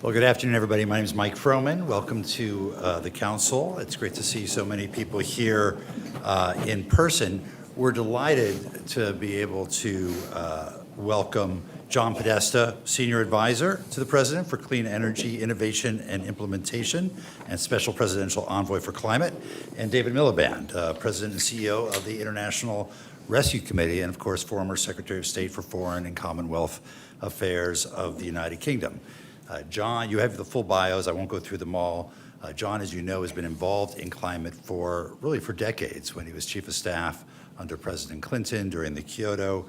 Well, good afternoon, everybody. My name is Mike Froman. Welcome to the council. It's great to see so many people here in person. We're delighted to be able to welcome John Podesta, Senior Advisor to the President for Clean Energy Innovation and Implementation and Special Presidential Envoy for Climate, and David Miliband, President and CEO of the International Rescue Committee, and of course, former Secretary of State for Foreign and Commonwealth Affairs of the United Kingdom. John, you have the full bios. I won't go through them all. John, as you know, has been involved in climate for decades, when he was Chief of Staff under President Clinton during the Kyoto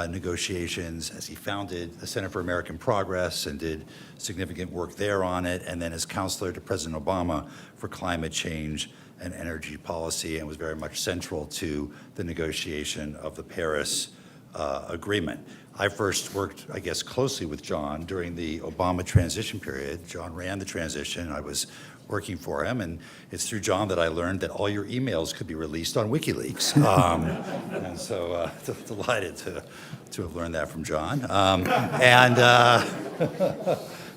negotiations, as he founded the Center for American Progress and did significant work there on it, and then as counselor to President Obama for climate change and energy policy, and was very much central to the negotiation of the Paris Agreement. I first worked, I guess, closely with John during the Obama transition period. John ran the transition. I was working for him, and it's through John that I learned that all your emails could be released on WikiLeaks. And so delighted to have learned that from John.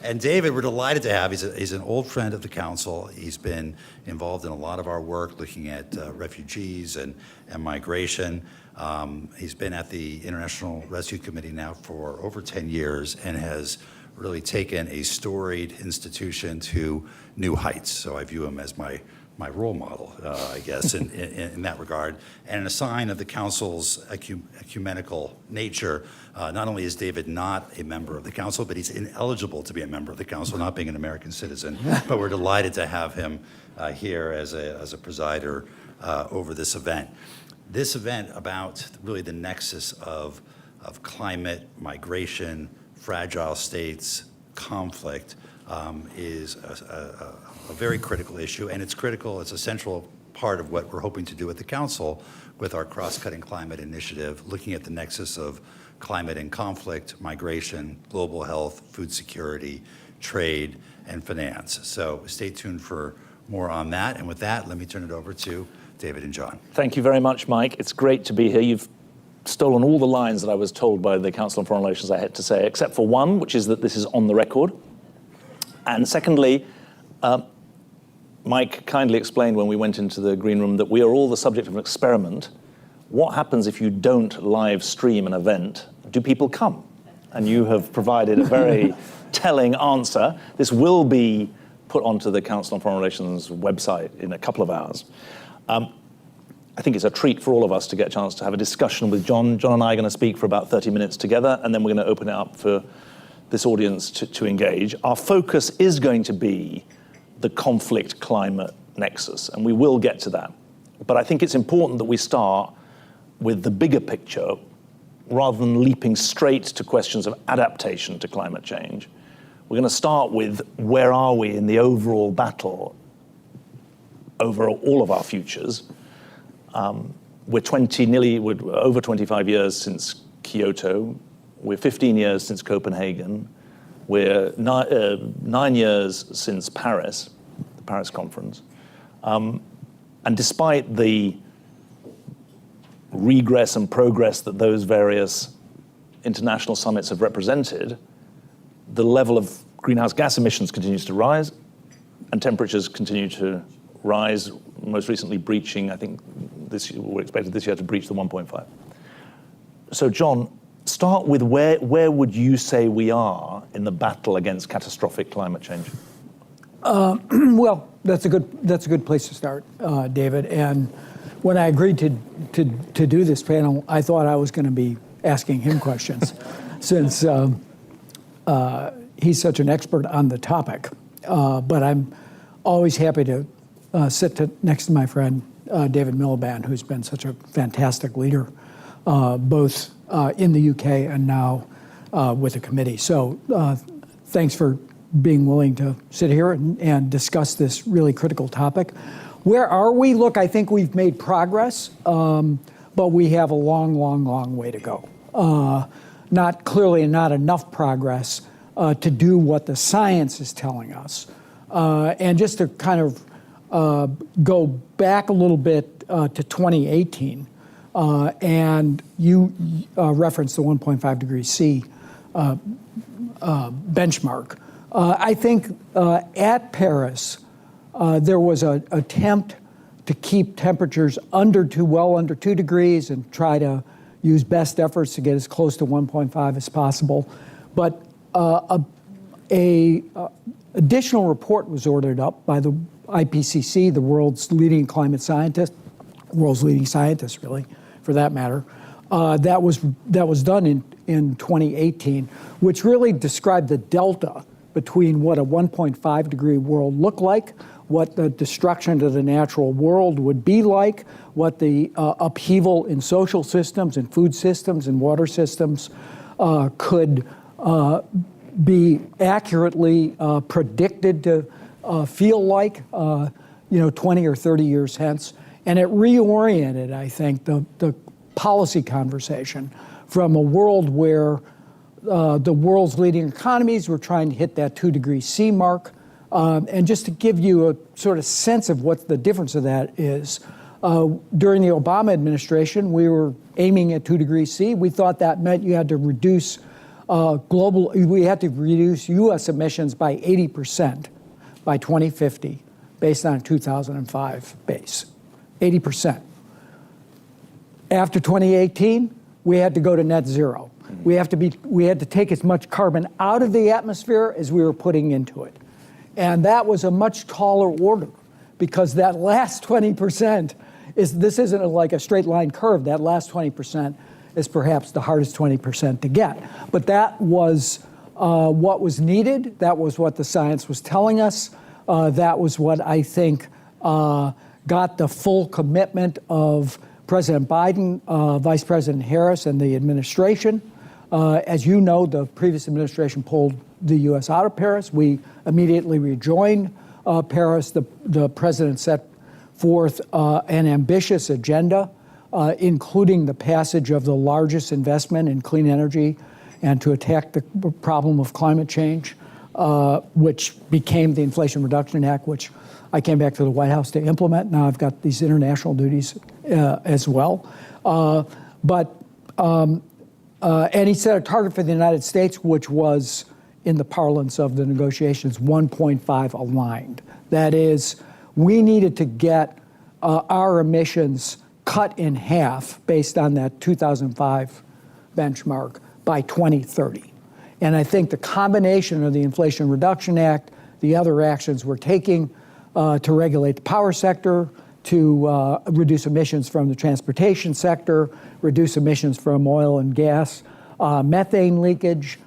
And David, we're delighted to have. He's an old friend of the council. He's been involved in a lot of our work looking at refugees and migration. He's been at the International Rescue Committee now for over 10 years and has really taken a storied institution to new heights. So I view him as my role model, I guess, in that regard. And a sign of the council's ecumenical nature, not only is David not a member of the council, but he's ineligible to be a member of the council, not being an American citizen. But we're delighted to have him here as a presider over this event. This event about really the nexus of climate, migration, fragile states, conflict, is a very critical issue, and it's critical, it's a central part of what we're hoping to do at the council with our cross-cutting climate initiative, looking at the nexus of climate and conflict, migration, global health, food security, trade, and finance. So stay tuned for more on that, and with that, let me turn it over to David and John. Thank you very much, Mike. It's great to be here. You've stolen all the lines that I was told by the Council on Foreign Relations I had to say, except for one, which is that this is on the record. And secondly, Mike kindly explained when we went into the green room that we are all the subject of an experiment. What happens if you don't live stream an event? Do people come? And you have provided a very telling answer. This will be put onto the Council on Foreign Relations website in a couple of hours. I think it's a treat for all of us to get a chance to have a discussion with John. John and I are going to speak for about 30 minutes together, and then we're going to open it up for this audience to engage. Our focus is going to be the conflict-climate nexus, and we will get to that. But I think it's important that we start with the bigger picture rather than leaping straight to questions of adaptation to climate change. We're going to start with where are we in the overall battle over all of our futures. We're over 25 years since Kyoto. We're 15 years since Copenhagen. We're 9 years since Paris, the Paris Conference. And despite the regress and progress that those various international summits have represented, the level of greenhouse gas emissions continues to rise, and temperatures continue to rise, most recently breaching, I think we're expected this year to breach the 1.5. So John, start with where would you say we are in the battle against catastrophic climate change? Well, that's a good place to start, David. And when I agreed to do this panel, I thought I was going to be asking him questions, since he's such an expert on the topic. But I'm always happy to sit next to my friend David Miliband, who's been such a fantastic leader, both in the UK and now with the committee. So thanks for being willing to sit here and discuss this really critical topic. Where are we? Look, I think we've made progress, but we have a long way to go. Not enough progress to do what the science is telling us. And just to kind of go back a little bit to 2018, and you referenced the 1.5 degrees C benchmark. I think at Paris, there was an attempt to keep temperatures well under 2 degrees and try to use best efforts to get as close to 1.5 as possible. But a additional report was ordered up by the IPCC, the world's leading climate scientist, world's leading scientists, really, for that matter. That was done in 2018, which really described the delta between what a 1.5 degree world looked like, what the destruction to the natural world would be like, what the upheaval in social systems and food systems and water systems could be accurately predicted to feel like 20 or 30 years hence. And it reoriented, I think, the policy conversation from a world where the world's leading economies were trying to hit that 2 degree C mark. And just to give you a sort of sense of what the difference of that is, during the Obama administration, we were aiming at 2 degrees C. We thought that meant you had to reduce U.S. emissions by 80% by 2050, based on a 2005 base, 80%. After 2018, we had to go to net zero. We had to take as much carbon out of the atmosphere as we were putting into it. And that was a much taller order, because that last 20% this isn't like a straight line curve. That last 20% is perhaps the hardest 20% to get. But that was what was needed. That was what the science was telling us. That was what I think got the full commitment of President Biden, Vice President Harris, and the administration. As you know, the previous administration pulled the U.S. out of Paris. We immediately rejoined Paris. The president set forth an ambitious agenda, including the passage of the largest investment in clean energy and to attack the problem of climate change, which became the Inflation Reduction Act, which I came back to the White House to implement. Now I've got these international duties as well. And he set a target for the United States, which was, in the parlance of the negotiations, 1.5 aligned. That is, we needed to get our emissions cut in half based on that 2005 benchmark by 2030. And I think the combination of the Inflation Reduction Act, the other actions we're taking to regulate the power sector, to reduce emissions from the transportation sector, reduce emissions from oil and gas, methane leakage,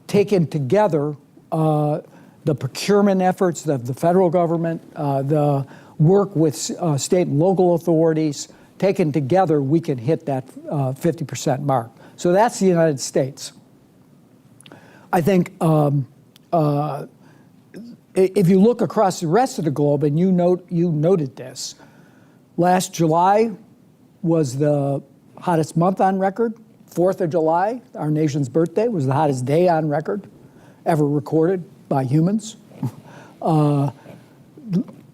taken together, the procurement efforts of the federal government, the work with state and local authorities, taken together, we can hit that 50% mark. So that's the United States. I think if you look across the rest of the globe, and you noted this, last July was the hottest month on record. 4th of July, our nation's birthday, was the hottest day on record ever recorded by humans.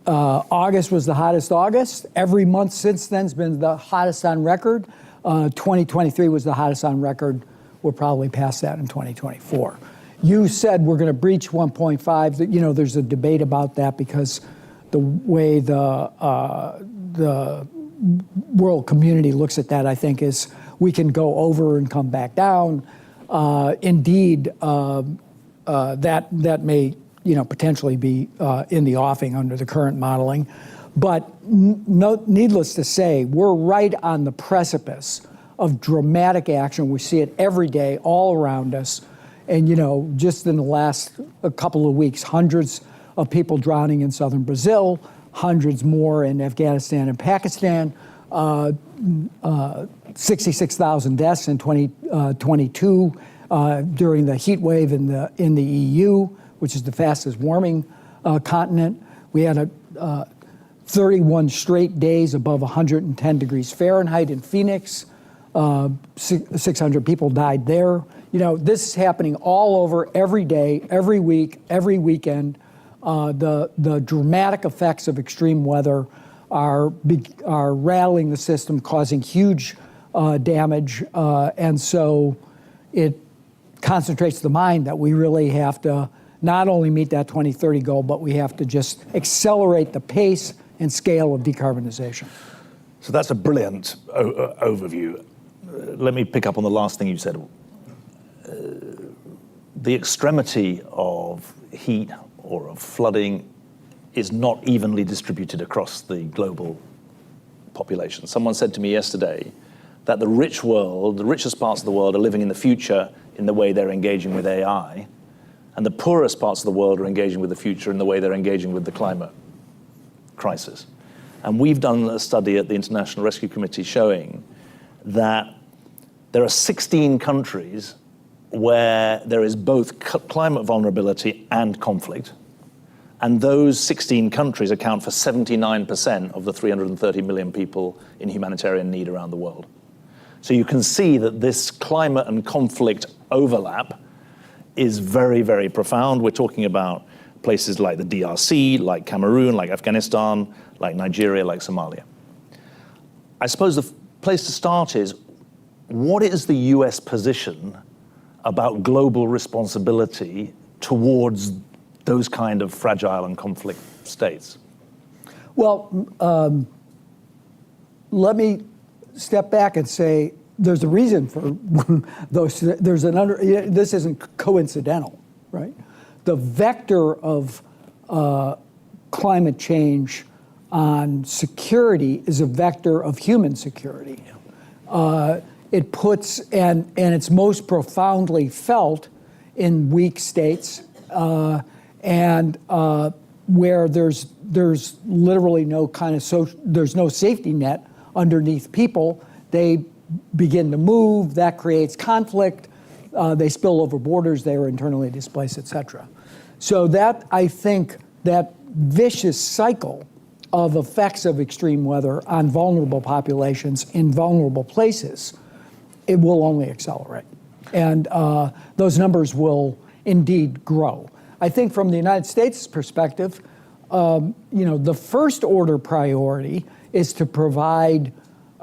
August was the hottest August. Every month since then has been the hottest on record. 2023 was the hottest on record. We're probably past that in 2024. You said we're going to breach 1.5. You know, there's a debate about that because the way the world community looks at that, I think, is we can go over and come back down. Indeed, that may, potentially be in the offing under the current modeling. But needless to say, we're right on the precipice of dramatic action. We see it every day, all around us. And, just in the last couple of weeks, hundreds of people drowning in southern Brazil, hundreds more in Afghanistan and Pakistan, 66,000 deaths in 2022 during the heat wave in the EU, which is the fastest warming continent. We had 31 straight days above 110 degrees Fahrenheit in Phoenix. 600 people died there. This is happening all over, every day, every week, every weekend. The dramatic effects of extreme weather are rattling the system, causing huge damage. And so it concentrates the mind that we really have to not only meet that 2030 goal, but we have to just accelerate the pace and scale of decarbonization. So that's a brilliant overview. Let me pick up on the last thing you said. The extremity of heat or of flooding is not evenly distributed across the global population. Someone said to me yesterday that the rich world, the richest parts of the world, are living in the future in the way they're engaging with AI, and the poorest parts of the world are engaging with the future in the way they're engaging with the climate crisis. And we've done a study at the International Rescue Committee showing that there are 16 countries where there is both climate vulnerability and conflict. And those 16 countries account for 79% of the 330 million people in humanitarian need around the world. So you can see that this climate and conflict overlap is very, very profound. We're talking about places like the DRC, like Cameroon, like Afghanistan, like Nigeria, like Somalia. I suppose the place to start is, what is the US position about global responsibility towards those kind of fragile and conflict states? Well, let me step back and say there's a reason for those. This isn't coincidental, right? The vector of climate change on security is a vector of human security. It puts, and it's most profoundly felt in weak states, and where there's literally no kind of there's no safety net underneath people. They begin to move, that creates conflict, they spill over borders, they are internally displaced, et cetera. So that, I think, that vicious cycle of effects of extreme weather on vulnerable populations in vulnerable places, it will only accelerate. And those numbers will indeed grow. I think from the United States perspective, the first order priority is to provide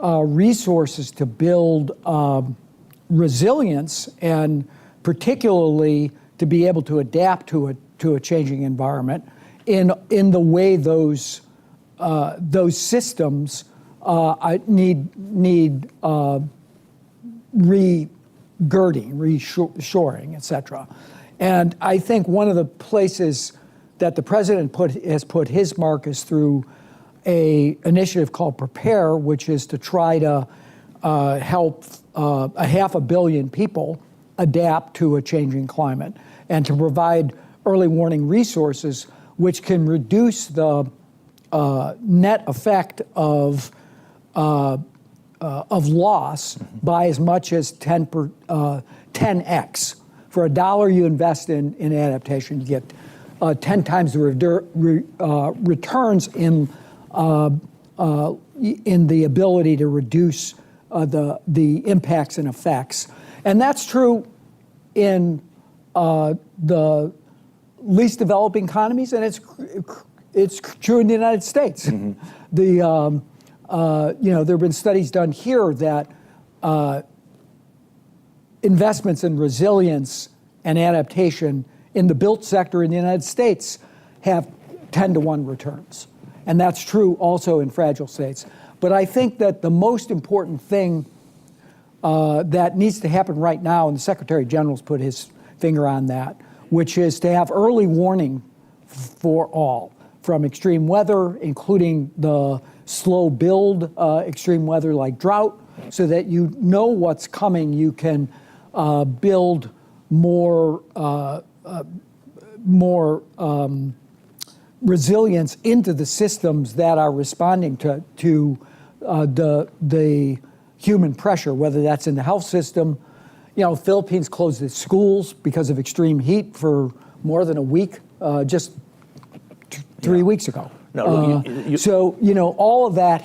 resources to build resilience, and particularly to be able to adapt to a changing environment in the way those systems need re-girding, reshoring, et cetera. And I think one of the places that the president has put his mark is through an initiative called Prepare, which is to try to help 500 million people adapt to a changing climate, and to provide early warning resources which can reduce the net effect of loss by as much as 10x. For $1 you invest in adaptation, you get 10 times the returns in the ability to reduce the impacts and effects. And that's true in the least developing economies, and it's true in the United States. Mm-hmm. There have been studies done here that investments in resilience and adaptation in the built sector in the United States have 10-to-1 returns. And that's true also in fragile states. But I think that the most important thing that needs to happen right now, and the Secretary General's put his finger on that, which is to have early warning for all, from extreme weather, including the slow build extreme weather like drought, so that you know what's coming. You can build more resilience into the systems that are responding to the human pressure, whether that's in the health system. Philippines closed its schools because of extreme heat for more than a week, just 3 weeks ago. No, so all of that.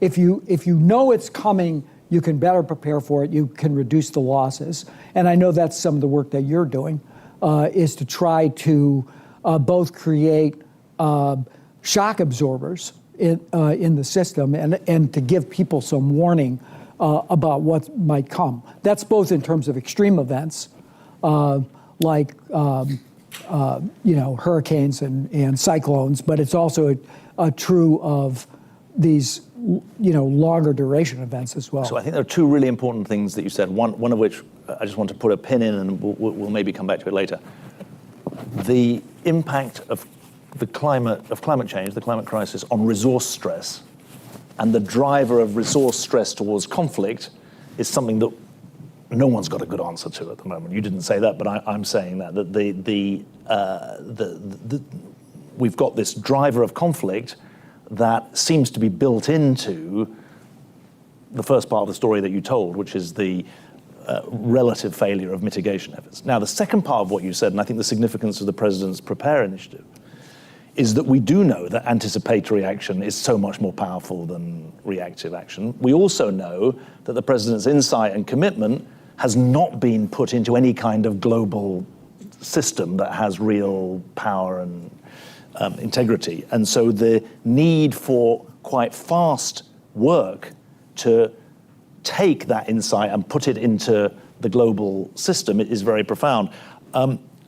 If you know it's coming, you can better prepare for it. You can reduce the losses, and I know that's some of the work that you're doing, is to try to both create shock absorbers in the system and to give people some warning about what might come. That's both in terms of extreme events, like hurricanes and cyclones, but it's also true of these, longer duration events as well. So I think there are two really important things that you said. One of which I just want to put a pin in, and we'll maybe come back to it later. The impact of climate change, the climate crisis, on resource stress, and the driver of resource stress towards conflict is something that no one's got a good answer to at the moment. You didn't say that, but I'm saying that we've got this driver of conflict that seems to be built into the first part of the story that you told, which is the relative failure of mitigation efforts. Now, the second part of what you said, and I think the significance of the President's Prepare initiative, is that we do know that anticipatory action is so much more powerful than reactive action. We also know that the President's insight and commitment has not been put into any kind of global system that has real power and integrity. And so the need for quite fast work to take that insight and put it into the global system is very profound.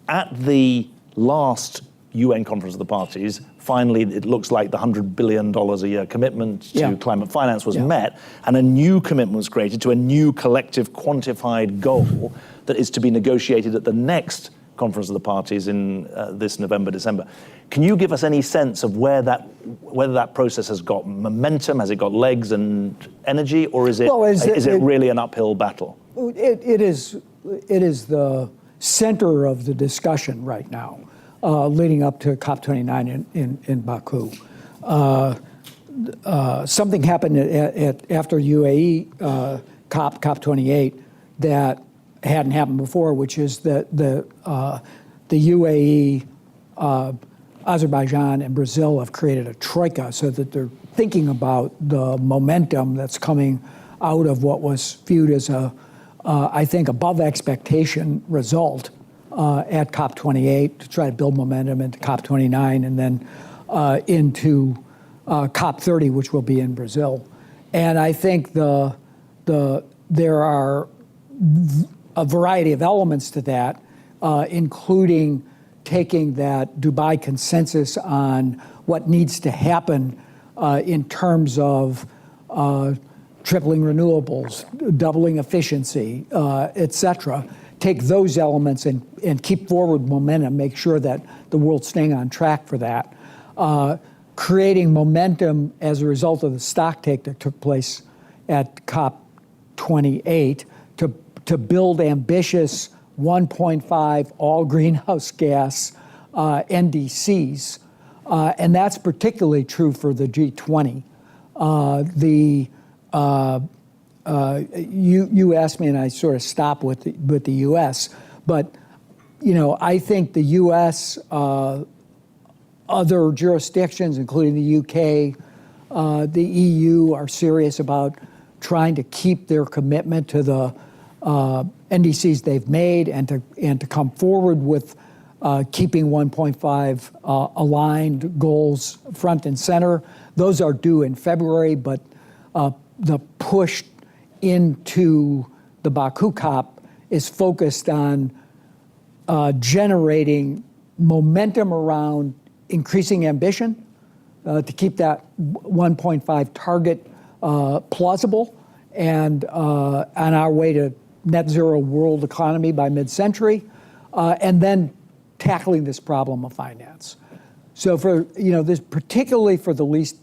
At the last UN Conference of the Parties, finally it looks like the $100 billion a year commitment to climate finance was met, and a new commitment was created to a new collective quantified goal that is to be negotiated at the next Conference of the Parties in this November, December. Can you give us any sense of whether that process has got momentum, has it got legs and energy, or is it really an uphill battle? It is the center of the discussion right now, leading up to COP29 in Baku. Something happened after UAE COP28 that hadn't happened before, which is that the UAE, Azerbaijan, and Brazil have created a troika so that they're thinking about the momentum that's coming out of what was viewed as I think, above expectation result at COP28 to try to build momentum into COP29 and then into COP30, which will be in Brazil. And I think there are a variety of elements to that, including taking that Dubai consensus on what needs to happen in terms of tripling renewables, doubling efficiency, et cetera. Take those elements and keep forward momentum, make sure that the world's staying on track for that. Creating momentum as a result of the stocktake that took place at COP28 to build ambitious 1.5 all greenhouse gas NDCs. And that's particularly true for the G20. You asked me, and I sort of stopped with the U.S., but I think the U.S., other jurisdictions, including the U.K., the EU, are serious about trying to keep their commitment to the NDCs they've made and to come forward with keeping 1.5 aligned goals front and center. Those are due in February, but the push into the Baku COP is focused on generating momentum around increasing ambition to keep that 1.5 target plausible and on our way to net zero world economy by mid-century, and then tackling this problem of finance. So for this, particularly for the least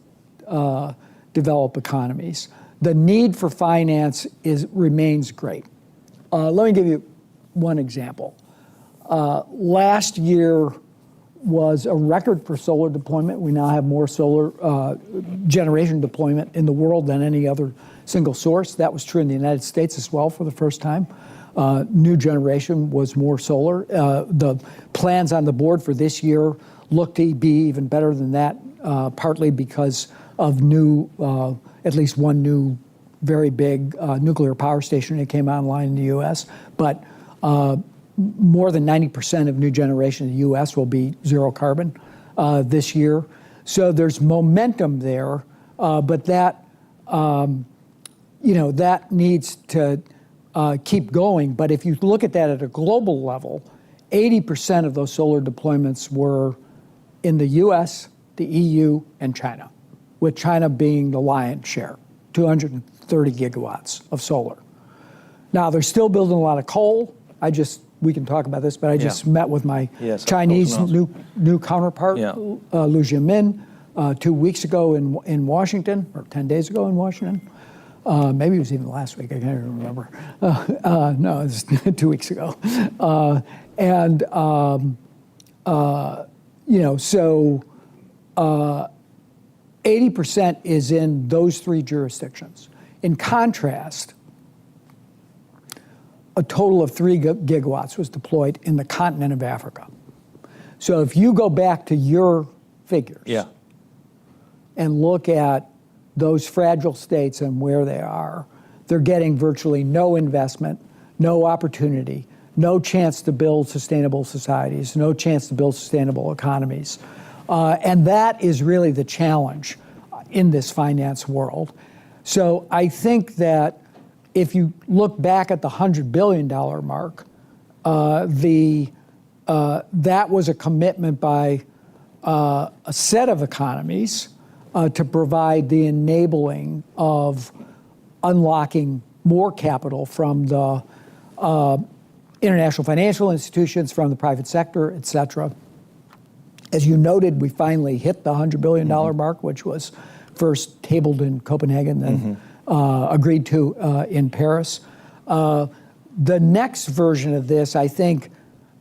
developed economies, the need for finance remains great. Let me give you one example. Last year was a record for solar deployment. We now have more solar generation deployment in the world than any other single source. That was true in the United States as well for the first time. New generation was more solar. The plans on the board for this year look to be even better than that, partly because of at least one new very big nuclear power station that came online in the U.S., but more than 90% of new generation in the U.S. will be zero carbon this year. So there's momentum there, but that that needs to keep going. But if you look at that at a global level, 80% of those solar deployments were in the US, the EU, and China, with China being the lion's share, 230 gigawatts of solar. Now, they're still building a lot of coal. We can talk about this, but I just met with my Chinese new counterpart, Liu Jiamin, 2 weeks ago in Washington, or 10 days ago in Washington. Maybe it was even last week, I can't even remember. No, it was 2 weeks ago. So 80% is in those three jurisdictions. In contrast, a total of 3 gigawatts was deployed in the continent of Africa. So if you go back to your figures and look at those fragile states and where they are, they're getting virtually no investment, no opportunity, no chance to build sustainable societies, no chance to build sustainable economies. And that is really the challenge in this finance world. So I think that if you look back at the $100 billion mark, that was a commitment by a set of economies to provide the enabling of unlocking more capital from the international financial institutions, from the private sector, et cetera. As you noted, we finally hit the $100 billion mark, which was first tabled in Copenhagen, then agreed to in Paris. The next version of this, I think,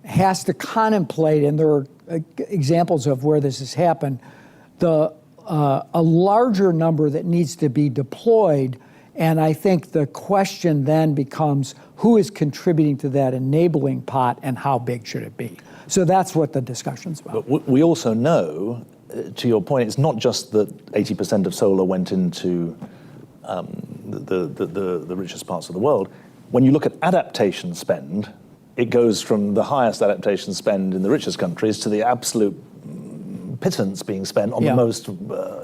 has to contemplate, and there are examples of where this has happened, a larger number that needs to be deployed. And I think the question then becomes, who is contributing to that enabling pot and how big should it be? So that's what the discussion's about. But we also know, to your point, it's not just that 80% of solar went into the richest parts of the world. When you look at adaptation spend, it goes from the highest adaptation spend in the richest countries to the absolute pittance being spent on the most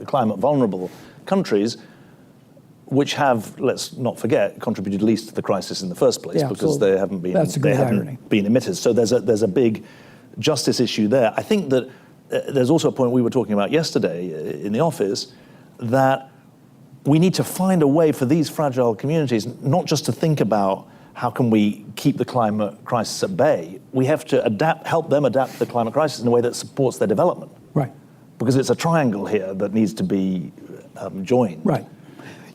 climate vulnerable countries, which have, let's not forget, contributed least to the crisis in the first place because they haven't been emitters. So there's a big justice issue there. I think that there's also a point we were talking about yesterday in the office, that we need to find a way for these fragile communities not just to think about how can we keep the climate crisis at bay. We have to help them adapt to the climate crisis in a way that supports their development. Right. Because it's a triangle here that needs to be joined. Right.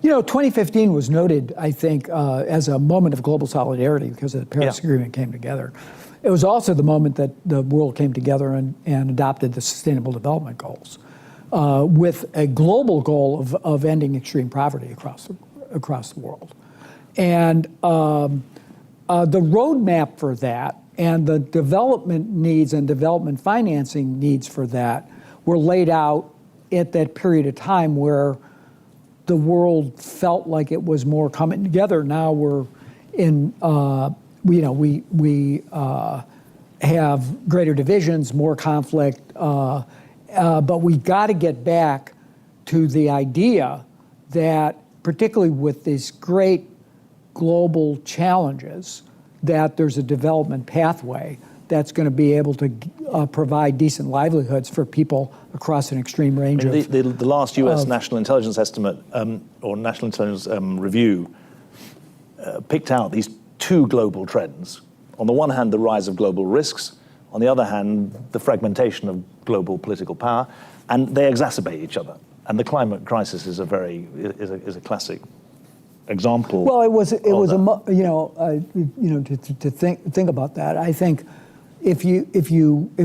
2015 was noted, I think, as a moment of global solidarity because the Paris Agreement came together. It was also the moment that the world came together and adopted the Sustainable Development Goals with a global goal of ending extreme poverty across the world. And the roadmap for that and the development needs and development financing needs for that were laid out at that period of time where the world felt like it was more coming together. Now we're in, we have greater divisions, more conflict, but we got to get back to the idea that, particularly with these great global challenges, that there's a development pathway that's going to be able to provide decent livelihoods for people across an extreme range of... The last US National Intelligence Estimate, or National Intelligence Review, picked out these two global trends. On the one hand, the rise of global risks. On the other hand, the fragmentation of global political power. And they exacerbate each other. And the climate crisis is a classic example. Well, it was to think about that. I think if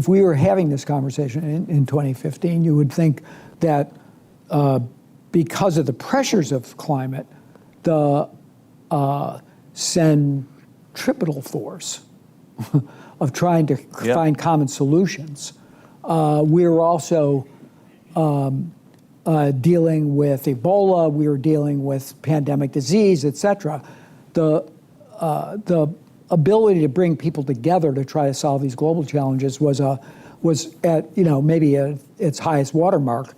we were having this conversation in 2015, you would think that because of the pressures of climate, the centripetal force of trying to find common solutions, we were also dealing with Ebola, we were dealing with pandemic disease, et cetera. The ability to bring people together to try to solve these global challenges was at maybe at its highest watermark.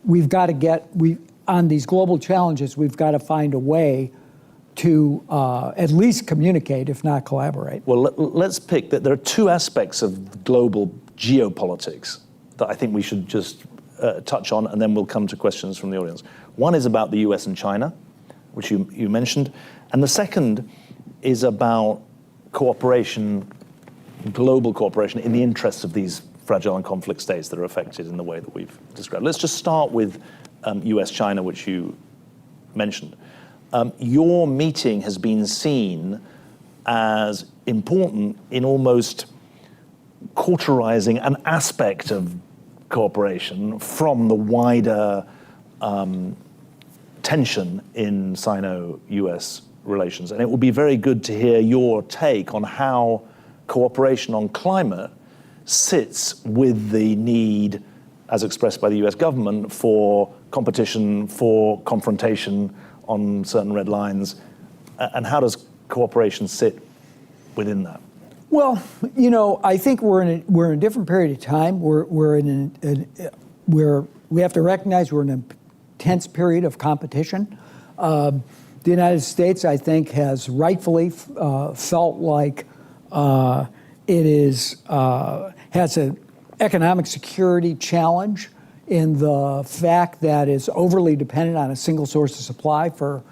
We've got to on these global challenges, we've got to find a way to at least communicate, if not collaborate. Well, let's pick that there are two aspects of global geopolitics that I think we should just touch on, and then we'll come to questions from the audience. One is about the US and China, which you mentioned, and the second is about cooperation, global cooperation in the interests of these fragile and conflict states that are affected in the way that we've described. Let's just start with US-China, which you mentioned. Your meeting has been seen as important in almost cauterizing an aspect of cooperation from the wider tension in Sino-US relations. And it will be very good to hear your take on how cooperation on climate sits with the need, as expressed by the US government, for competition, for confrontation on certain red lines, and how does cooperation sit within that? Well, I think we're in a different period of time. We have to recognize we're in an intense period of competition. The United States, I think, has rightfully felt like it has an economic security challenge in the fact that it's overly dependent on a single source of supply for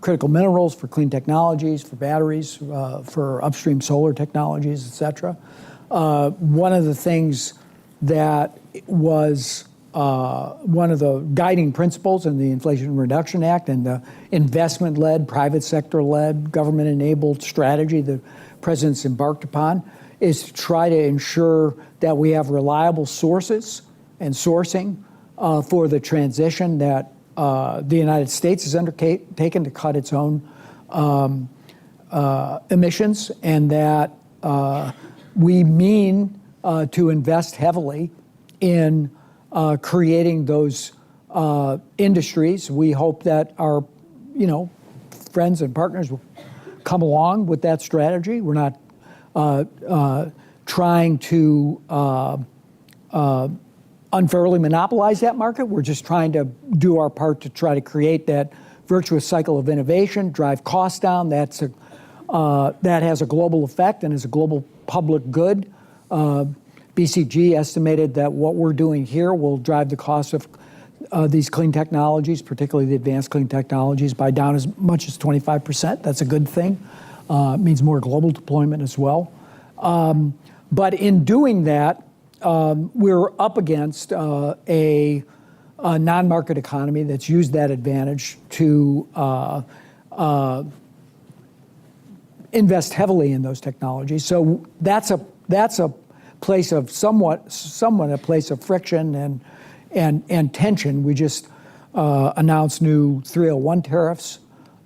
critical minerals, for clean technologies, for batteries, for upstream solar technologies, et cetera. One of the things that was one of the guiding principles in the Inflation Reduction Act and the investment-led, private sector-led, government-enabled strategy the president's embarked upon is to try to ensure that we have reliable sources and sourcing for the transition that the United States has undertaken to cut its own emissions, and that we mean to invest heavily in creating those industries. We hope that our, friends and partners will come along with that strategy. We're not trying to unfairly monopolize that market. We're just trying to do our part to try to create that virtuous cycle of innovation, drive costs down. That has a global effect and is a global public good. BCG estimated that what we're doing here will drive the cost of these clean technologies, particularly the advanced clean technologies, by down as much as 25%. That's a good thing. It means more global deployment as well. But in doing that, we're up against a non-market economy that's used that advantage to invest heavily in those technologies. So that's a place of somewhat a place of friction and tension. We just announced new 301 tariffs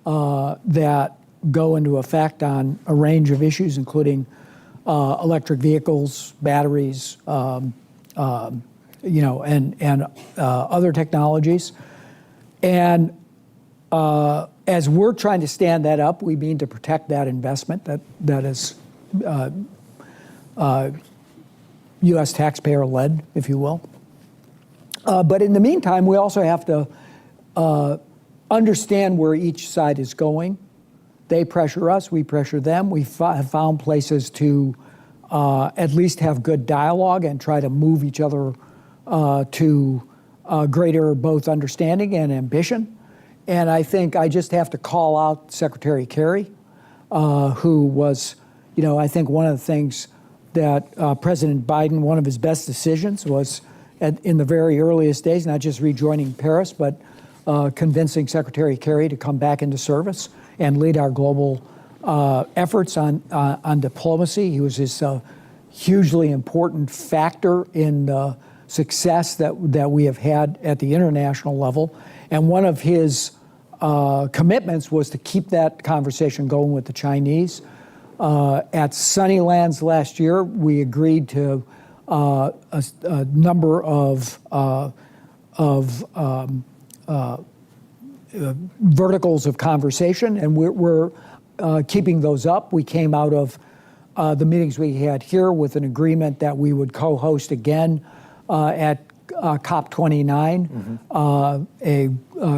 that go into effect on a range of issues, including electric vehicles, batteries, and other technologies. And as we're trying to stand that up, we mean to protect that investment that is U.S. taxpayer-led, if you will. But in the meantime, we also have to understand where each side is going. They pressure us, we pressure them. We have found places to at least have good dialogue and try to move each other to greater both understanding and ambition. And I think I just have to call out Secretary Kerry, who was, I think one of the things that President Biden, one of his best decisions was in the very earliest days, not just rejoining Paris, but convincing Secretary Kerry to come back into service and lead our global efforts on diplomacy. He was this hugely important factor in the success that we have had at the international level. And one of his commitments was to keep that conversation going with the Chinese. At Sunnylands last year, we agreed to a number of verticals of conversation, and we're keeping those up. We came out of the meetings we had here with an agreement that we would co-host again at COP29, a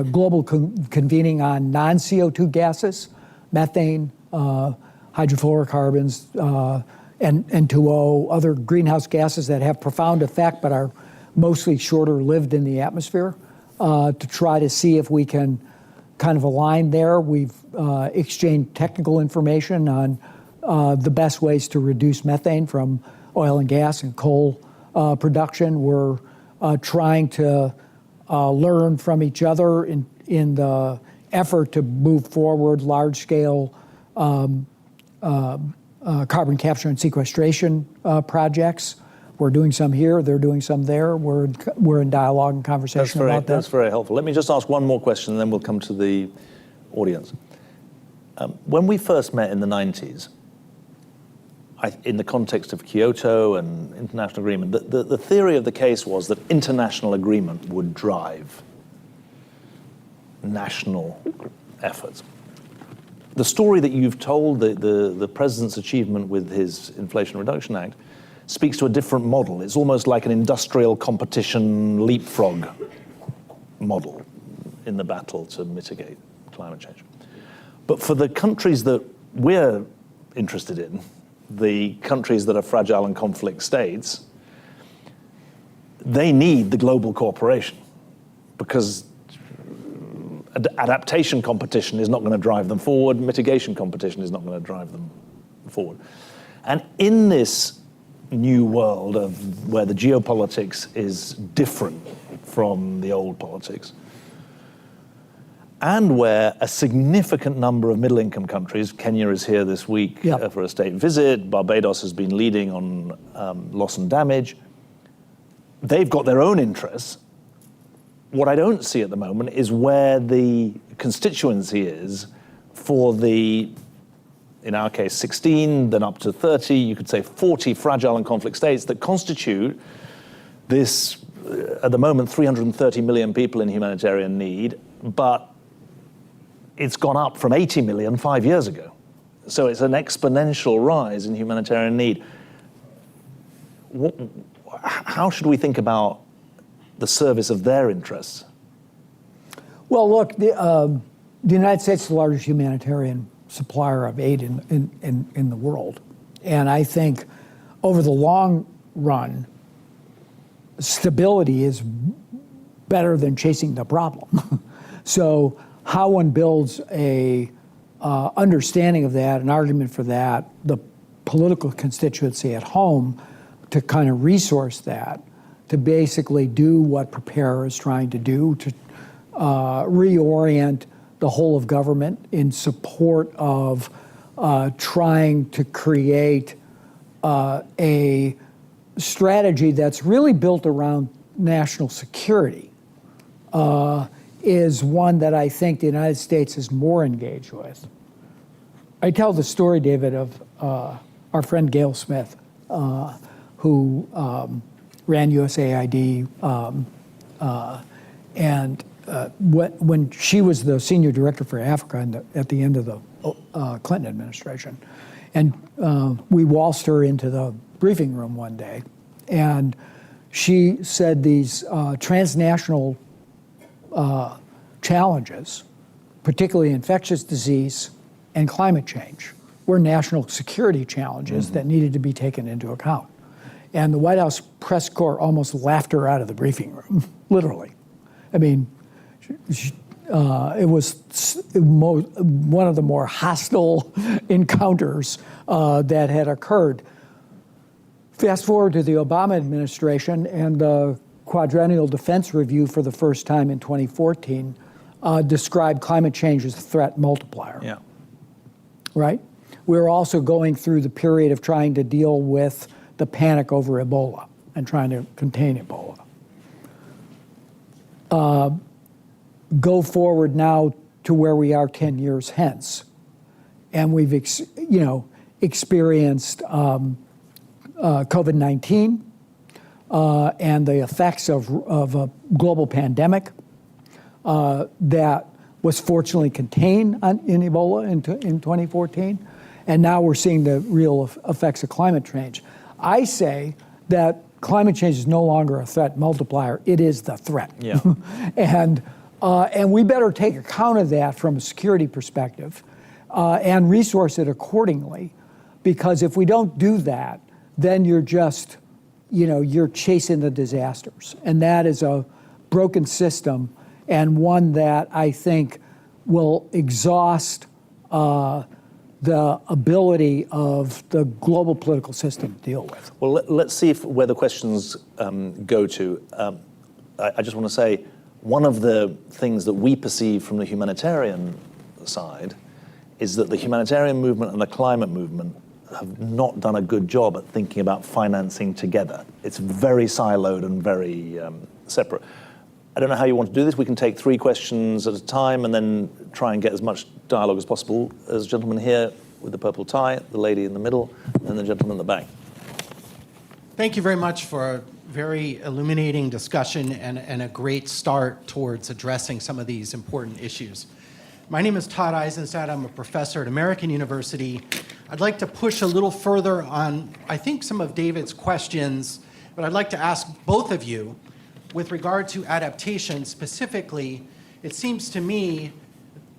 global convening on non-CO2 gases, methane, hydrofluorocarbons, N2O, other greenhouse gases that have profound effect but are mostly shorter lived in the atmosphere, to try to see if we can kind of align there. We've exchanged technical information on the best ways to reduce methane from oil and gas and coal production. We're trying to learn from each other in the effort to move forward large-scale carbon capture and sequestration projects. We're doing some here, they're doing some there. We're in dialogue and conversation about that. That's very helpful. Let me just ask one more question, and then we'll come to the audience. When we first met in the 90s, in the context of Kyoto and international agreement, the theory of the case was that international agreement would drive national efforts. The story that you've told, the president's achievement with his Inflation Reduction Act, speaks to a different model. It's almost like an industrial competition leapfrog model in the battle to mitigate climate change. But for the countries that we're interested in, the countries that are fragile and conflict states, they need the global cooperation, because adaptation competition is not going to drive them forward, mitigation competition is not going to drive them forward. And in this new world of where the geopolitics is different from the old politics, and where a significant number of middle-income countries, Kenya is here this week for a state visit, Barbados has been leading on loss and damage, they've got their own interests. What I don't see at the moment is where the constituency is for the, in our case, 16, then up to 30, you could say 40 fragile and conflict states that constitute this, at the moment, 330 million people in humanitarian need, but it's gone up from 80 million 5 years ago. So it's an exponential rise in humanitarian need. How should we think about the service of their interests? Well, look, the United States is the largest humanitarian supplier of aid in the world. And I think over the long run, stability is better than chasing the problem. So how one builds a understanding of that, an argument for that, the political constituency at home to kind of resource that, to basically do what Prepare is trying to do, to reorient the whole of government in support of trying to create a strategy that's really built around national security, is one that I think the United States is more engaged with. I tell the story, David, of our friend Gail Smith, who ran USAID, and when she was the senior director for Africa at the end of the Clinton administration, and we waltzed her into the briefing room one day, and she said these transnational challenges, particularly infectious disease and climate change, were national security challenges that needed to be taken into account. And the White House press corps almost laughed her out of the briefing room, literally. I mean, it was one of the more hostile encounters that had occurred. Fast forward to the Obama administration, and the Quadrennial Defense Review for the first time in 2014 described climate change as a threat multiplier. Yeah. Right? We're also going through the period of trying to deal with the panic over Ebola and trying to contain Ebola. Go forward now to where we are 10 years hence, and we've experienced COVID-19 and the effects of a global pandemic that was fortunately contained in Ebola in 2014, and now we're seeing the real effects of climate change. I say that climate change is no longer a threat multiplier, it is the threat. Yeah. And we better take account of that from a security perspective and resource it accordingly, because if we don't do that, then you're just, you're chasing the disasters. And that is a broken system, and one that I think will exhaust the ability of the global political system to deal with. Well, let's see where the questions go to. I just want to say, one of the things that we perceive from the humanitarian side is that the humanitarian movement and the climate movement have not done a good job at thinking about financing together. It's very siloed and very separate. I don't know how you want to do this. We can take 3 questions at a time and then try and get as much dialogue as possible. There's a gentleman here with the purple tie, the lady in the middle, and the gentleman in the back. Thank you very much for a very illuminating discussion and a great start towards addressing some of these important issues. My name is Todd Eisenstadt. I'm a professor at American University. I'd like to push a little further on, I think, some of David's questions, but I'd like to ask both of you, with regard to adaptation specifically, it seems to me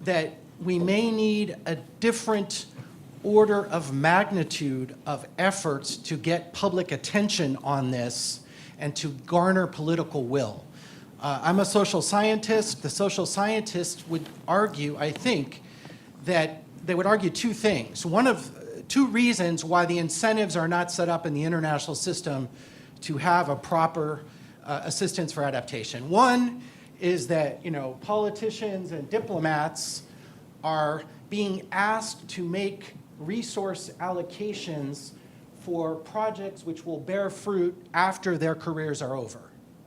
that we may need a different order of magnitude of efforts to get public attention on this and to garner political will. I'm a social scientist. The social scientists would argue, I think, that they would argue 2 things. One of 2 reasons why the incentives are not set up in the international system to have a proper assistance for adaptation. One is that, politicians and diplomats are being asked to make resource allocations for projects which will bear fruit after their careers are over.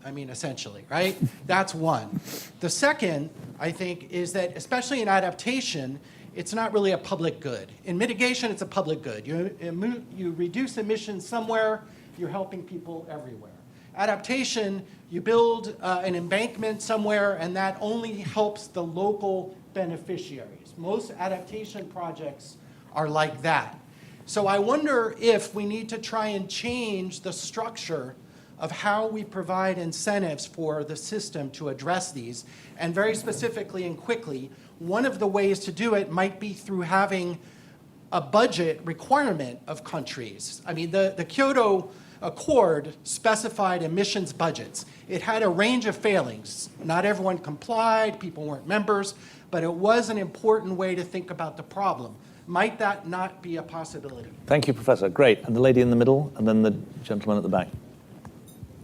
I mean, essentially, right? That's one. The second, I think, is that especially in adaptation, it's not really a public good. In mitigation, it's a public good. You reduce emissions somewhere, you're helping people everywhere. Adaptation, you build an embankment somewhere, and that only helps the local beneficiaries. Most adaptation projects are like that. So I wonder if we need to try and change the structure of how we provide incentives for the system to address these. And very specifically and quickly, one of the ways to do it might be through having a budget requirement of countries. I mean, the Kyoto Accord specified emissions budgets. It had a range of failings. Not everyone complied, people weren't members, but it was an important way to think about the problem. Might that not be a possibility? Thank you, Professor. Great. And the lady in the middle, and then the gentleman at the back.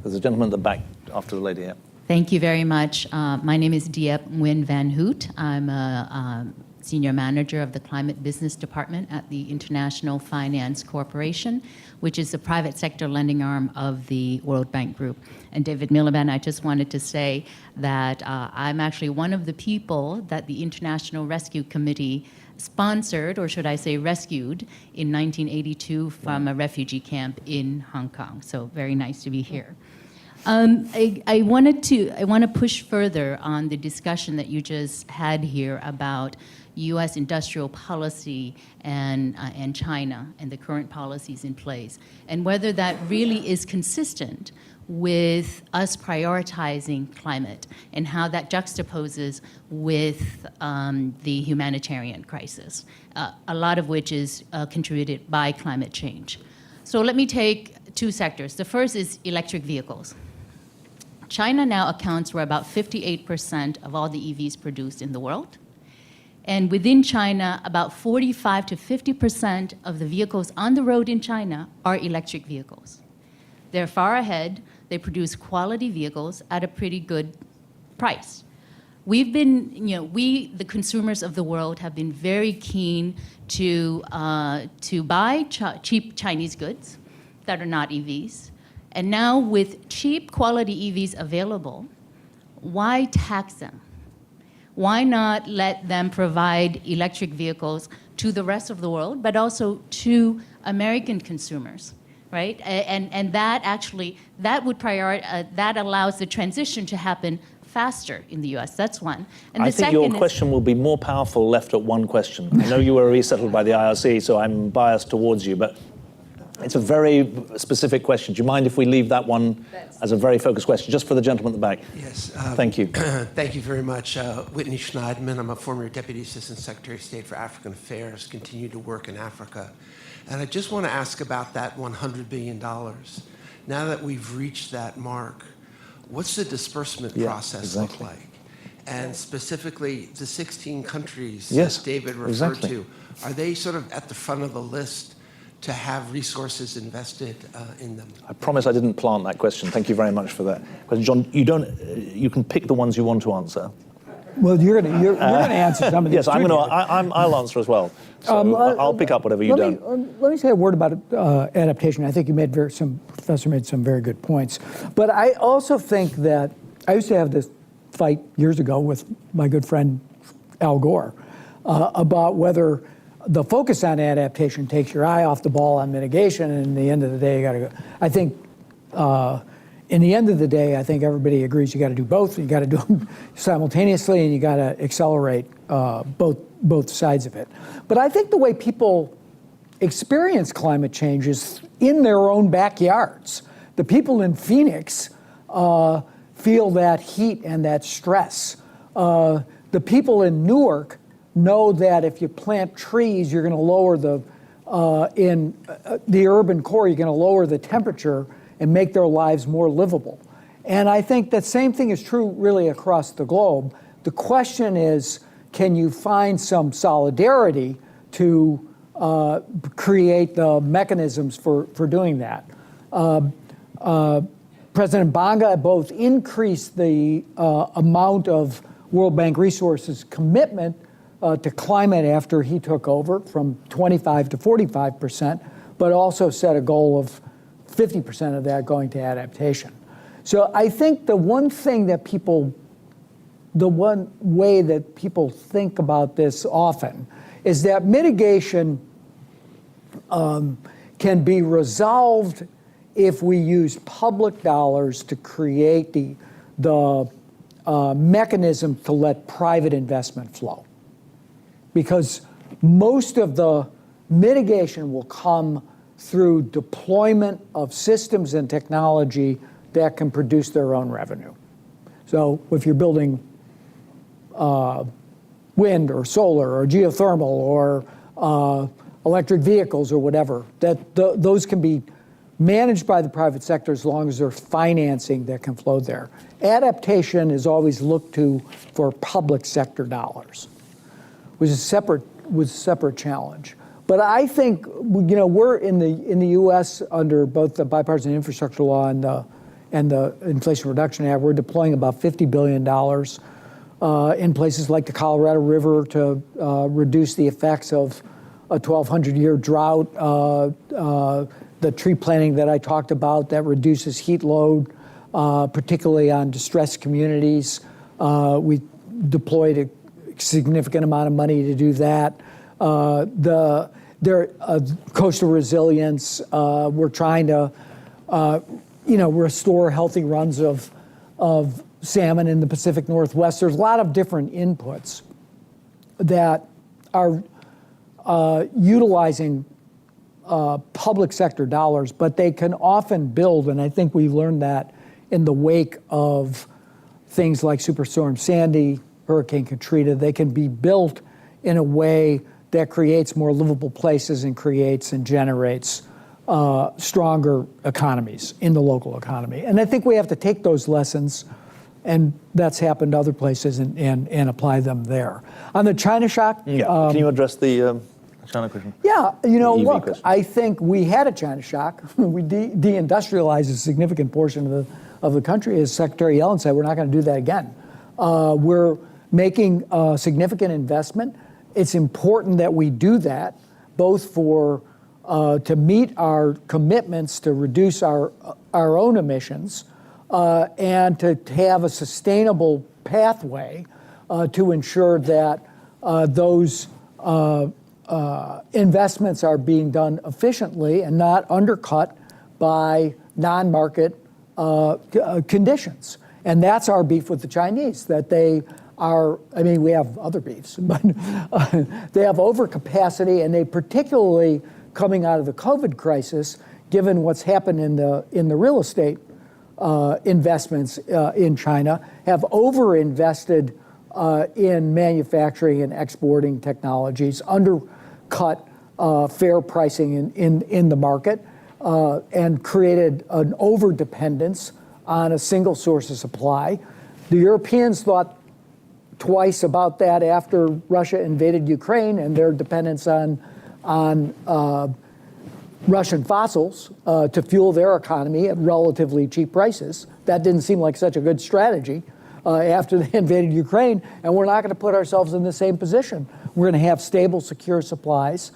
There's a gentleman at the back after the lady here. Thank you very much. My name is Diep Nguyen Van Hoot. I'm a Senior Manager of the Climate Business Department at the International Finance Corporation, which is the private sector lending arm of the World Bank Group. And David Miliband, I just wanted to say that I'm actually one of the people that the International Rescue Committee sponsored, or should I say rescued, in 1982 from a refugee camp in Hong Kong. So very nice to be here. I want to push further on the discussion that you just had here about U.S. industrial policy and China and the current policies in place, and whether that really is consistent with us prioritizing climate and how that juxtaposes with the humanitarian crisis, a lot of which is contributed by climate change. So let me take 2 sectors. The first is electric vehicles. China now accounts for about 58% of all the EVs produced in the world. And within China, about 45 to 50% of the vehicles on the road in China are electric vehicles. They're far ahead. They produce quality vehicles at a pretty good price. We've been, we, the consumers of the world, have been very keen to buy cheap Chinese goods that are not EVs. And now with cheap quality EVs available, why tax them? Why not let them provide electric vehicles to the rest of the world, but also to American consumers, right? And that actually, that would that allows the transition to happen faster in the US. That's one. And I think your question will be more powerful left at one question. I know you were resettled by the IRC, so I'm biased towards you, but It's a very specific question. Do you mind if we leave that one as a very focused question, just for the gentleman at the back? Yes. Thank you. Thank you very much. Whitney Schneidman. I'm a former Deputy Assistant Secretary of State for African Affairs, continue to work in Africa. And I just want to ask about that $100 billion. Now that we've reached that mark, what's the disbursement process look like? And specifically, the 16 countries that David referred to, are they sort of at the front of the list to have resources invested in them? I promise I didn't plant that question. Thank you very much for that. But John, you can pick the ones you want to answer. Well, you're gonna answer some of these. Yes, I'll answer as well. So I'll pick up whatever you don't. Let me say a word about adaptation. I think Professor made some very good points. But I also think that I used to have this fight years ago with my good friend Al Gore about whether the focus on adaptation takes your eye off the ball on mitigation, and in the end of the day, you got to go. I think, in the end of the day, I think everybody agrees you got to do both. You got to do them simultaneously, and you got to accelerate both sides of it. But I think the way people experience climate change is in their own backyards. The people in Phoenix feel that heat and that stress. The people in Newark know that if you plant trees, you're going to lower in the urban core, you're going to lower the temperature and make their lives more livable. And I think that same thing is true really across the globe. The question is, can you find some solidarity to create the mechanisms for doing that? President Bonga both increased the amount of World Bank resources commitment to climate after he took over from 25 to 45%, but also set a goal of 50% of that going to adaptation. So I think the one way that people think about this often is that mitigation can be resolved if we use public dollars to create the mechanism to let private investment flow. Because most of the mitigation will come through deployment of systems and technology that can produce their own revenue. So if you're building wind or solar or geothermal or electric vehicles or whatever, those can be managed by the private sector as long as there's financing that can flow there. Adaptation is always looked to for public sector dollars, which is a separate challenge. But I think we're in the U.S. under both the bipartisan infrastructure law and the Inflation Reduction Act. We're deploying about $50 billion in places like the Colorado River to reduce the effects of a 1,200-year drought. The tree planting that I talked about that reduces heat load, particularly on distressed communities. We deployed a significant amount of money to do that. Coastal resilience. We're trying to, restore healthy runs of salmon in the Pacific Northwest. There's a lot of different inputs that are utilizing public sector dollars, but they can often build, and I think we learned that in the wake of things like Superstorm Sandy, Hurricane Katrina. They can be built in a way that creates more livable places and creates and generates stronger economies in the local economy. And I think we have to take those lessons, and that's happened other places, and apply them there. On the China shock. Can you address the China question? Yeah, look, question. I think we had a China shock. We deindustrialized a significant portion of the country. As Secretary Yellen said, we're not going to do that again. We're making a significant investment. It's important that we do that, both to meet our commitments to reduce our own emissions, and to have a sustainable pathway to ensure that those investments are being done efficiently and not undercut by non-market conditions. And that's our beef with the Chinese, that they are, we have other beefs, but they have overcapacity, and they particularly coming out of the COVID crisis, given what's happened in the real estate investments in China, have overinvested in manufacturing and exporting technologies, undercut fair pricing in the market, and created an overdependence on a single source of supply. The Europeans thought twice about that after Russia invaded Ukraine and their dependence on Russian fossils to fuel their economy at relatively cheap prices. That didn't seem like such a good strategy after they invaded Ukraine, and we're not going to put ourselves in the same position. We're going to have stable, secure supplies,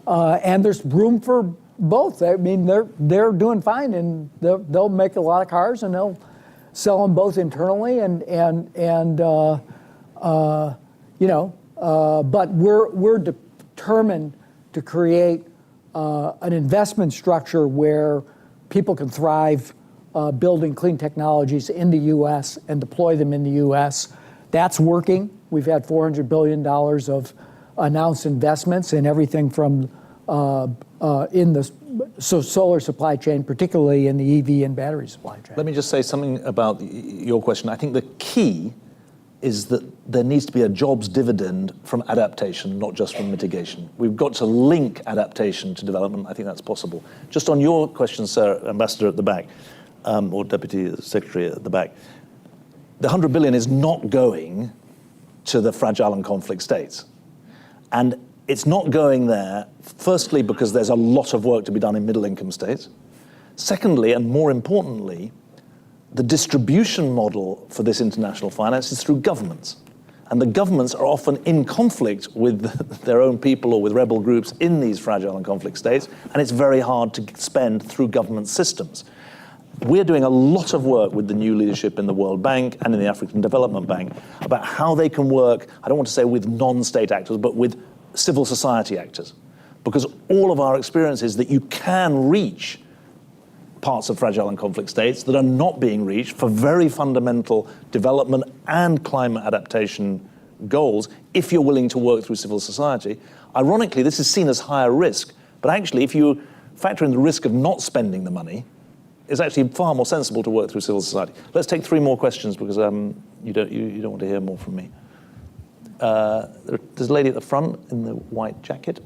and there's room for both. I mean, they're doing fine, and they'll make a lot of cars, and they'll sell them both internally but we're determined to create an investment structure where people can thrive building clean technologies in the U.S. and deploy them in the U.S. That's working. We've had $400 billion of announced investments in everything from in the solar supply chain, particularly in the EV and battery supply chain. Let me just say something about your question. I think the key is that there needs to be a jobs dividend from adaptation, not just from mitigation. We've got to link adaptation to development. I think that's possible. Just on your question, Sir Ambassador at the back, or Deputy Secretary at the back, the 100 billion is not going to the fragile and conflict states. And it's not going there, firstly, because there's a lot of work to be done in middle income states. Secondly, and more importantly, the distribution model for this international finance is through governments. And the governments are often in conflict with their own people or with rebel groups in these fragile and conflict states, and it's very hard to spend through government systems. We're doing a lot of work with the new leadership in the World Bank and in the African Development Bank about how they can work, I don't want to say with non-state actors, but with civil society actors. Because all of our experience is that you can reach parts of fragile and conflict states that are not being reached for very fundamental development and climate adaptation goals if you're willing to work through civil society. Ironically, this is seen as higher risk, but actually if you factor in the risk of not spending the money, it's actually far more sensible to work through civil society. Let's take 3 more questions because you don't want to hear more from me. There's a lady at the front in the white jacket.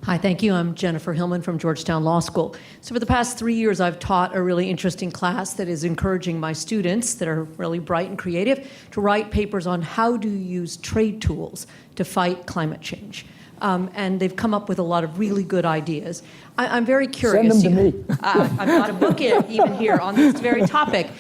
Hi, thank you. I'm Jennifer Hillman from Georgetown Law School. So for the past 3 years, I've taught a really interesting class that is encouraging my students that are really bright and creative to write papers on how to use trade tools to fight climate change. And they've come up with a lot of really good ideas. I'm very curious. Send them to me. I've got a book even here on this very topic.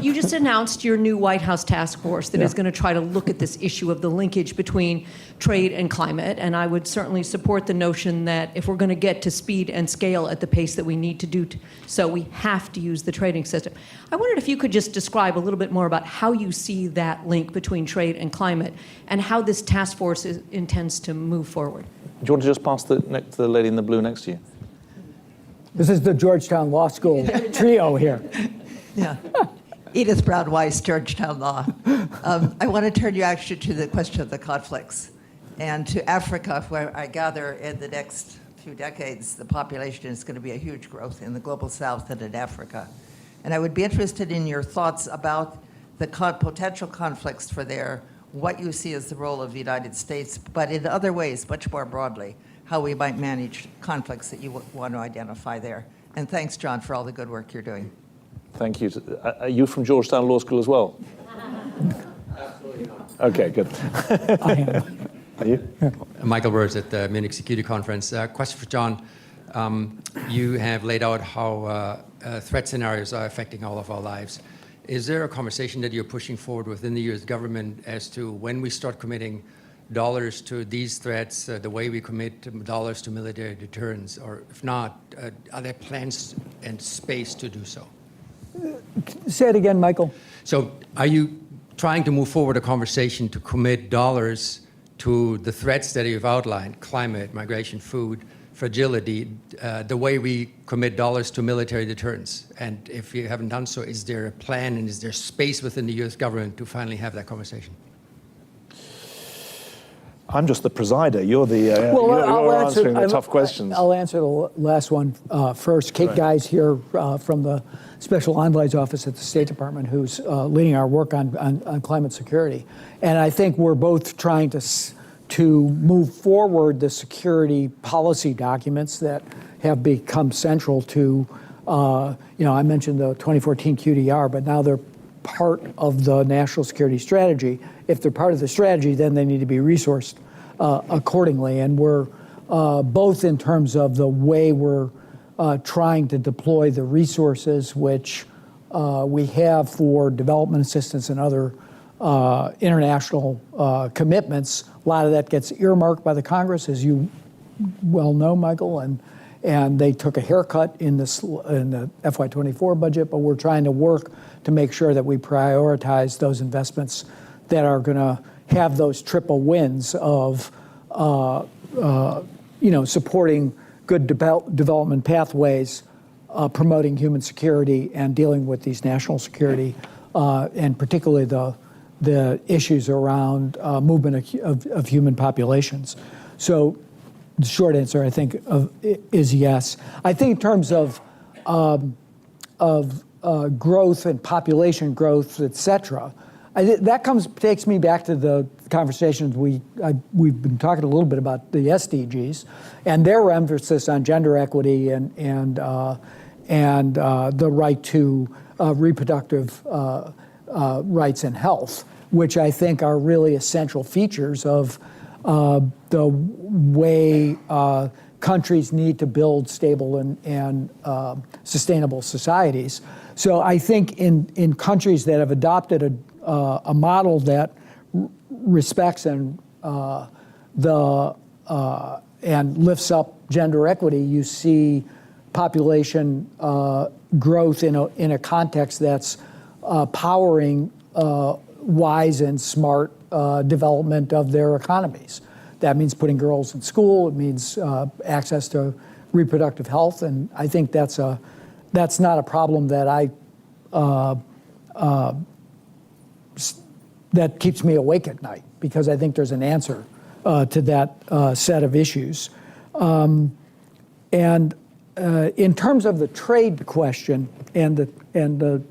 You just announced your new White House task force that is going to try to look at this issue of the linkage between trade and climate. And I would certainly support the notion that if we're going to get to speed and scale at the pace that we need to do so, we have to use the trading system. I wondered if you could just describe a little bit more about how you see that link between trade and climate and how this task force intends to move forward. Do you want to just pass to the lady in the blue next to you? This is the Georgetown Law School trio here. Yeah. Edith Brown Weiss, Georgetown Law. I want to turn you actually to the question of the conflicts and to Africa, where I gather in the next few decades, the population is going to be a huge growth in the global south and in Africa. And I would be interested in your thoughts about the potential conflicts for there, what you see as the role of the United States, but in other ways, much more broadly, how we might manage conflicts that you want to identify there. And thanks, John, for all the good work you're doing. Thank you. Are you from Georgetown Law School as well? Absolutely not. Okay, good. I am. Are you? Michael Burrs at the Munich Security Conference. Question for John. You have laid out how threat scenarios are affecting all of our lives. Is there a conversation that you're pushing forward within the U.S. government as to when we start committing dollars to these threats, the way we commit dollars to military deterrence, or if not, are there plans and space to do so? Say it again, Michael. So are you trying to move forward a conversation to commit dollars to the threats that you've outlined, climate, migration, food, fragility, the way we commit dollars to military deterrence? And if you haven't done so, is there a plan and is there space within the U.S. government to finally have that conversation? I'm just the presider. You're the you're answering the tough questions. I'll answer the last one first. Kate Guy's here from the Special Envoy's Office at the State Department, who's leading our work on climate security. And I think we're both trying to move forward the security policy documents that have become central to, I mentioned the 2014 QDR, but now they're part of the national security strategy. If they're part of the strategy, then they need to be resourced accordingly. And we're both in terms of the way we're trying to deploy the resources which we have for development assistance and other international commitments. A lot of that gets earmarked by the Congress, as you well know, Michael, and they took a haircut in the FY24 budget, but we're trying to work to make sure that we prioritize those investments that are going to have those triple wins of, supporting good development pathways, promoting human security, and dealing with these national security, and particularly the issues around movement of human populations. So the short answer, I think, is yes. I think in terms of growth and population growth, et cetera, that takes me back to the conversations we've been talking a little bit about the SDGs and their emphasis on gender equity and the right to reproductive rights and health, which I think are really essential features of the way countries need to build stable and sustainable societies. So I think in countries that have adopted a model that respects and lifts up gender equity, you see population growth in a context that's powering wise and smart development of their economies. That means putting girls in school. It means access to reproductive health, and I think that's not a problem that that keeps me awake at night, because I think there's an answer to that set of issues. And in terms of the trade question and the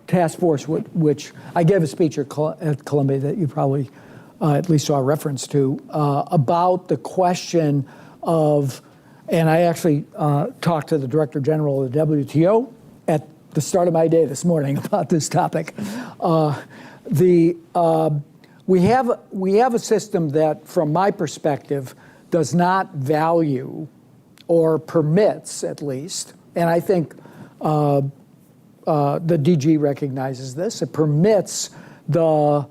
task force, which I gave a speech at Columbia that you probably at least saw a reference to, about the question of, and I actually talked to the Director General of the WTO at the start of my day this morning about this topic. We have a system that, from my perspective, does not value or permits, at least, and I think the DG recognizes this. It permits the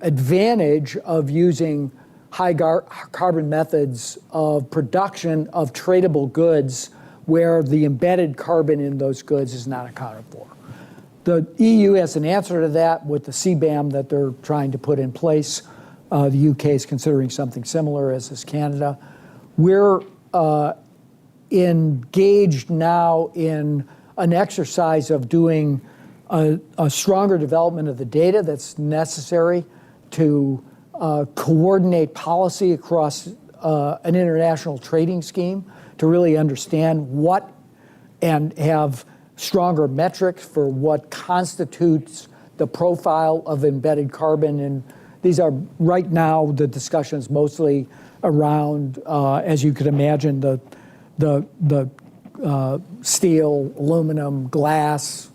advantage of using high carbon methods of production of tradable goods where the embedded carbon in those goods is not accounted for. The EU has an answer to that with the CBAM that they're trying to put in place. The UK is considering something similar, as is Canada. We're engaged now in an exercise of doing a stronger development of the data that's necessary to coordinate policy across an international trading scheme, to really understand what and have stronger metrics for what constitutes the profile of embedded carbon. And these are, right now, the discussions mostly around, as you could imagine, the steel, aluminum, glass,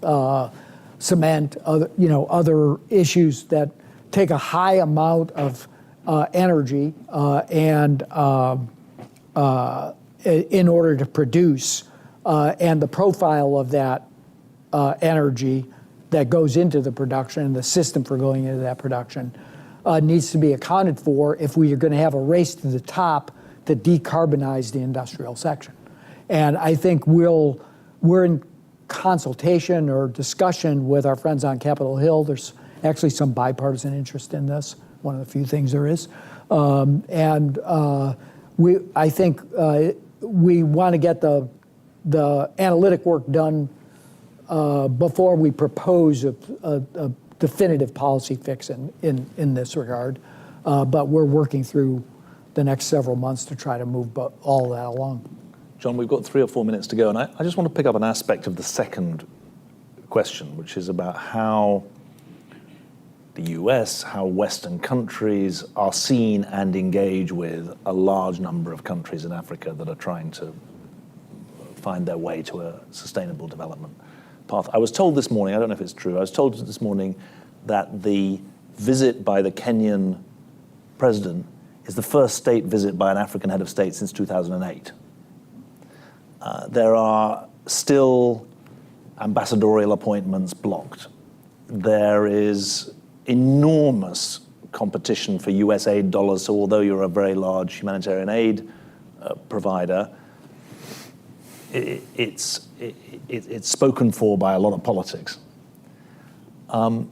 cement, other issues that take a high amount of energy in order to produce, and the profile of that energy that goes into the production and the system for going into that production needs to be accounted for if we are going to have a race to the top to decarbonize the industrial section. And I think we're in consultation or discussion with our friends on Capitol Hill. There's actually some bipartisan interest in this, one of the few things there is. I think we want to get the analytic work done before we propose a definitive policy fix in this regard. But we're working through the next several months to try to move all that along. John, we've got 3 or 4 minutes to go, and I just want to pick up an aspect of the second question, which is about how the US, how Western countries are seen and engage with a large number of countries in Africa that are trying to find their way to a sustainable development path. I was told this morning, I don't know if it's true, I was told this morning that the visit by the Kenyan president is the first state visit by an African head of state since 2008. There are still ambassadorial appointments blocked. There is enormous competition for US aid dollars, so although you're a very large humanitarian aid provider, it's spoken for by a lot of politics. The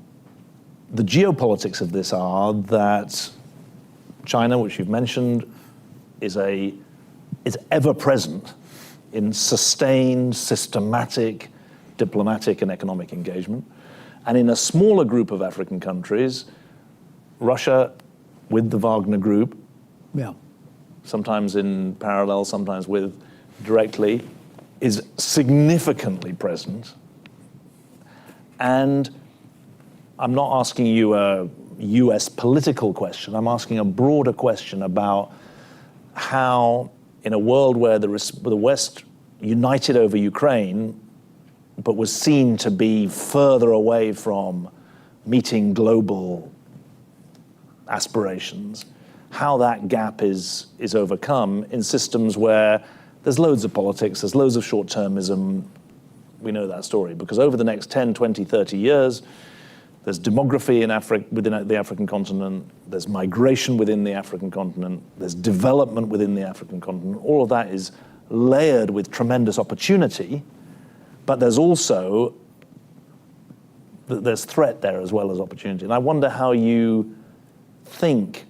geopolitics of this are that China, which you've mentioned, is ever present in sustained, systematic, diplomatic and economic engagement. And in a smaller group of African countries, Russia with the Wagner Group, Yeah. sometimes in parallel, sometimes with directly, is significantly present. And I'm not asking you a US political question, I'm asking a broader question about how, in a world where the West united over Ukraine, but was seen to be further away from meeting global aspirations, how that gap is overcome in systems where there's loads of politics, there's loads of short-termism. We know that story, because over the next 10, 20, 30 years, there's demography within the African continent, there's migration within the African continent, there's development within the African continent. All of that is layered with tremendous opportunity, but there's also, there's threat there as well as opportunity. And I wonder how you think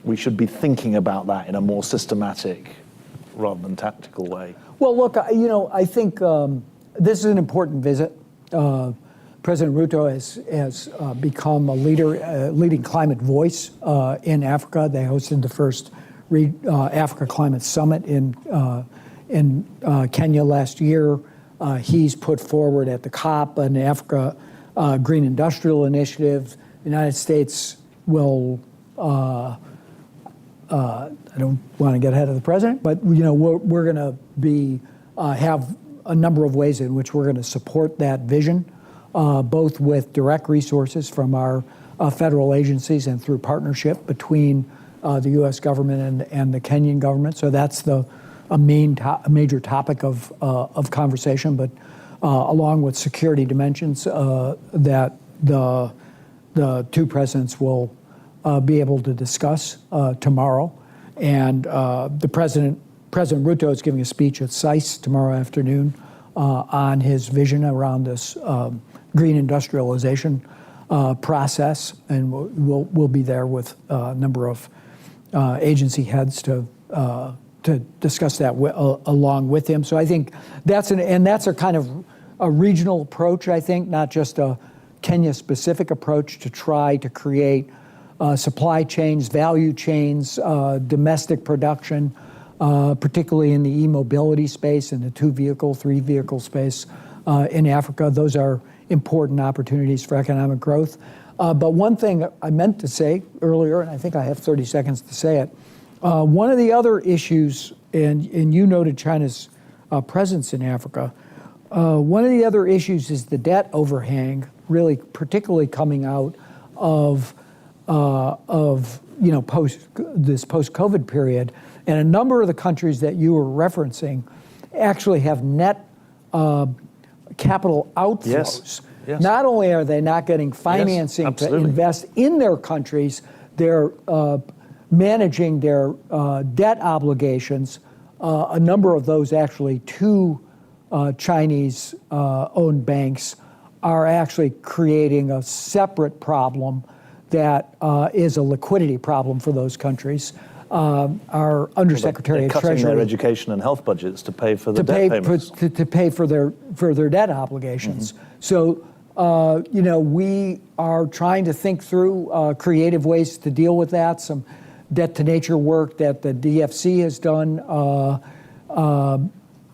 we should be thinking about that in a more systematic rather than tactical way. Well, look, I think this is an important visit. President Ruto has become a leading climate voice in Africa. They hosted the first Africa Climate Summit in Kenya last year. He's put forward at the COP an Africa Green Industrial Initiative. The United States will, I don't want to get ahead of the president, but we're going to have a number of ways in which we're going to support that vision, both with direct resources from our federal agencies and through partnership between the U.S. government and the Kenyan government. So that's a major topic of conversation, but along with security dimensions that the two presidents will be able to discuss tomorrow. And President Ruto is giving a speech at SAIS tomorrow afternoon on his vision around this green industrialization process, and we'll be there with a number of agency heads to discuss that along with him. So I think that's a kind of a regional approach, I think, not just a Kenya-specific approach to try to create supply chains, value chains, domestic production, particularly in the e-mobility space and the 2-vehicle, 3-vehicle space in Africa. Those are important opportunities for economic growth. But one thing I meant to say earlier, and I think I have 30 seconds to say it, one of the other issues, and you noted China's presence in Africa, one of the other issues is the debt overhang, really particularly coming out of post-COVID period. And a number of the countries that you were referencing actually have net capital outflows. Yes. Not only are they not getting financing to invest in their countries, they're managing their debt obligations. A number of those, actually, two Chinese-owned banks are actually creating a separate problem that is a liquidity problem for those countries. Our Undersecretary of Treasury, cutting their education and health budgets to pay for the debt payments. To pay for their debt obligations. So we are trying to think through creative ways to deal with that. Some debt to nature work that the DFC has done,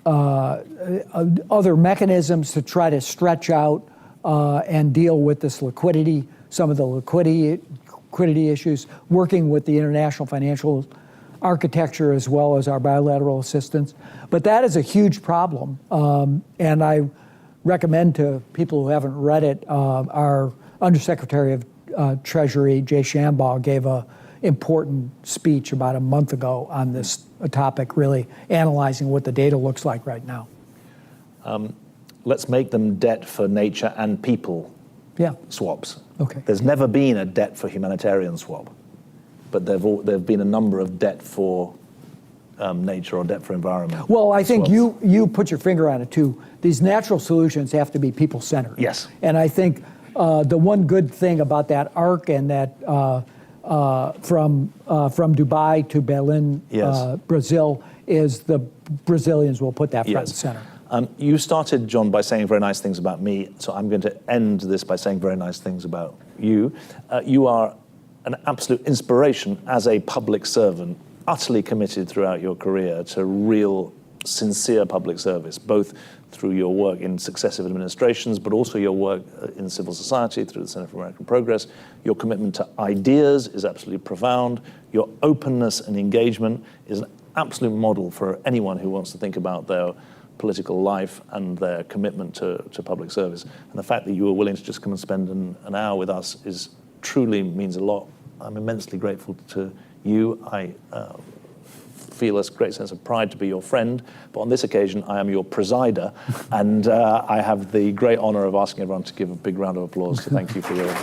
other mechanisms to try to stretch out and deal with this liquidity, some of the liquidity issues, working with the international financial architecture as well as our bilateral assistance. But that is a huge problem, and I recommend to people who haven't read it, our Undersecretary of Treasury, Jay Shambaugh, gave an important speech about a month ago on this topic, really analyzing what the data looks like right now. Let's make them debt for nature and people swaps. Okay. There's never been a debt for humanitarian swap, but there have been a number of debt for nature or debt for environment. Well, I think swaps. you put your finger on it too. These natural solutions have to be people-centered. Yes. And I think the one good thing about that arc and that from Dubai to Berlin, Yes. Brazil, is the Brazilians will put that front and Yes. center. You started, John, by saying very nice things about me, so I'm going to end this by saying very nice things about you. You are an absolute inspiration as a public servant, utterly committed throughout your career to real, sincere public service, both through your work in successive administrations, but also your work in civil society through the Center for American Progress. Your commitment to ideas is absolutely profound. Your openness and engagement is an absolute model for anyone who wants to think about their political life and their commitment to public service. And the fact that you were willing to just come and spend an hour with us truly means a lot. I'm immensely grateful to you. I feel a great sense of pride to be your friend, but on this occasion I am your presider, and I have the great honor of asking everyone to give a big round of applause to thank you for your